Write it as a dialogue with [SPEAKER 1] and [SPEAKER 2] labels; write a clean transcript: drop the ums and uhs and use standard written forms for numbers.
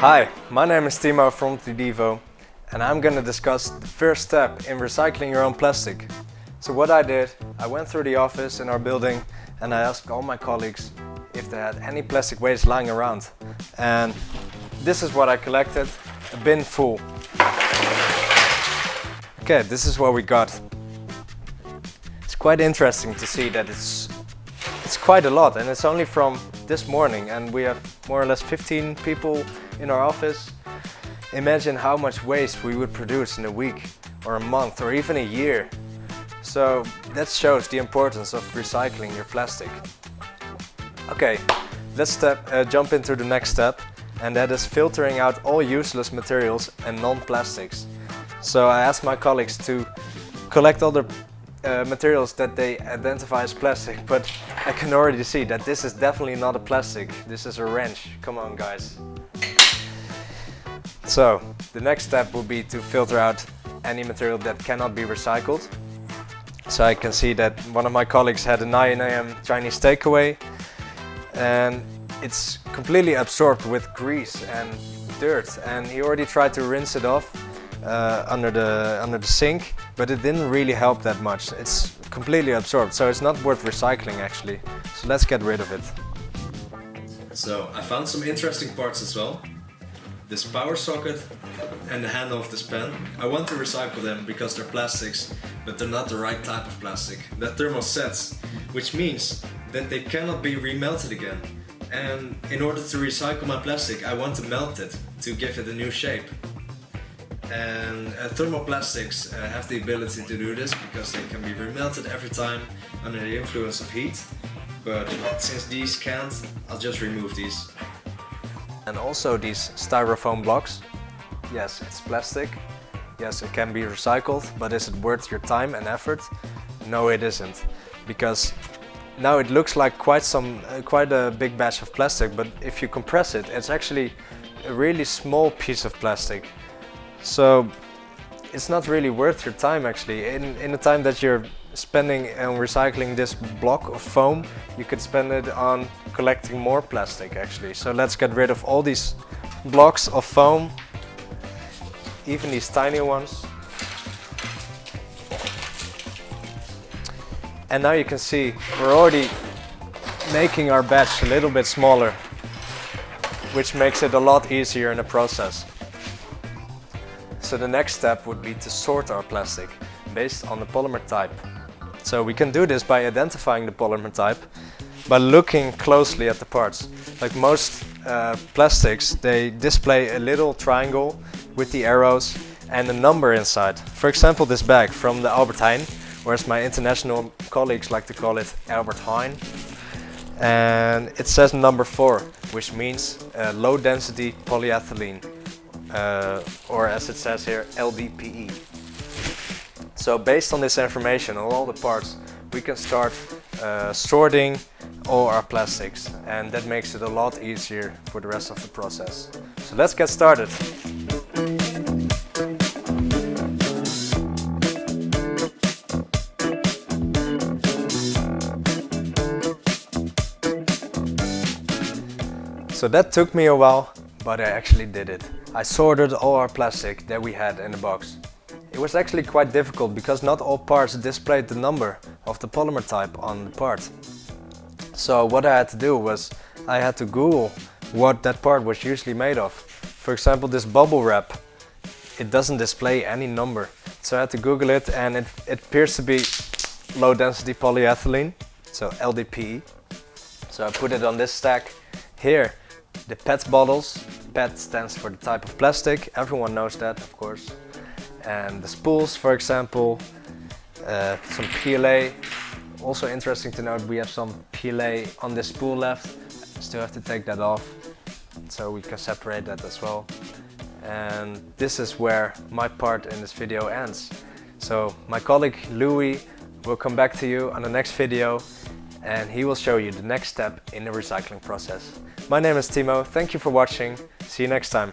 [SPEAKER 1] Hi, my name is Timo from Devo, and I'm going to discuss the first step in recycling your own plastic. So what I did, I went through the office in our building and I asked all my colleagues if they had any plastic waste lying around. And this is what I collected, a bin full. Okay, this is what we got. It's quite interesting to see that it's quite a lot, and it's only from this morning, and we have more or less 15 people in our office. Imagine how much waste we would produce in a week or a month or even a year. So that shows the importance of recycling your plastic. Okay, let's jump into the next step, and that is filtering out all useless materials and non-plastics. So I asked my colleagues to collect all the materials that they identify as plastic, but I can already see that this is definitely not a plastic. This is a wrench. Come on, guys. So the next step will be to filter out any material that cannot be recycled. So I can see that one of my colleagues had a 9 AM Chinese takeaway, and it's completely absorbed with grease and dirt, and he already tried to rinse it off under the sink, but it didn't really help that much. It's completely absorbed, so it's not worth recycling actually. So let's get rid of it.
[SPEAKER 2] So I found some interesting parts as well. This power socket and the handle of this pen. I want to recycle them because they're plastics, but they're not the right type of plastic. They're thermosets, which means that they cannot be remelted again. And in order to recycle my plastic, I want to melt it to give it a new shape. And thermoplastics have the ability to do this because they can be remelted every time under the influence of heat. But since these can't, I'll just remove these.
[SPEAKER 1] And also these styrofoam blocks. Yes, it's plastic. Yes, it can be recycled, but is it worth your time and effort? No, it isn't. Because now it looks like quite a big batch of plastic, but if you compress it, it's actually a really small piece of plastic. So it's not really worth your time actually. In the time that you're spending on recycling this block of foam, you could spend it on collecting more plastic actually. So let's get rid of all these blocks of foam, even these tiny ones. And now you can see we're already making our batch a little bit smaller, which makes it a lot easier in the process. So the next step would be to sort our plastic based on the polymer type. So we can do this by identifying the polymer type by looking closely at the parts. Like most plastics, they display a little triangle with the arrows and a number inside. For example, this bag from the Albert Heijn, or as my international colleagues like to call it, Albert Heijn. And it says number 4, which means low density polyethylene. Or as it says here, LDPE. So based on this information on all the parts, we can start sorting all our plastics, and that makes it a lot easier for the rest of the process. So let's get started. So that took me a while, but I actually did it. I sorted all our plastic that we had in the box. It was actually quite difficult because not all parts displayed the number of the polymer type on the part. So what I had to do was I had to Google what that part was usually made of. For example, this bubble wrap, it doesn't display any number. So I had to Google it, and it appears to be low density polyethylene, so LDPE. So I put it on this stack here. The PET bottles, PET stands for the type of plastic, everyone knows that of course. And the spools, for example, some PLA. Also interesting to note, we have some PLA on this spool left. Still have to take that off, so we can separate that as well. And this is where my part in this video ends. So my colleague Louis will come back to you on the next video, and he will show you the next step in the recycling process. My name is Timo, thank you for watching, see you next time.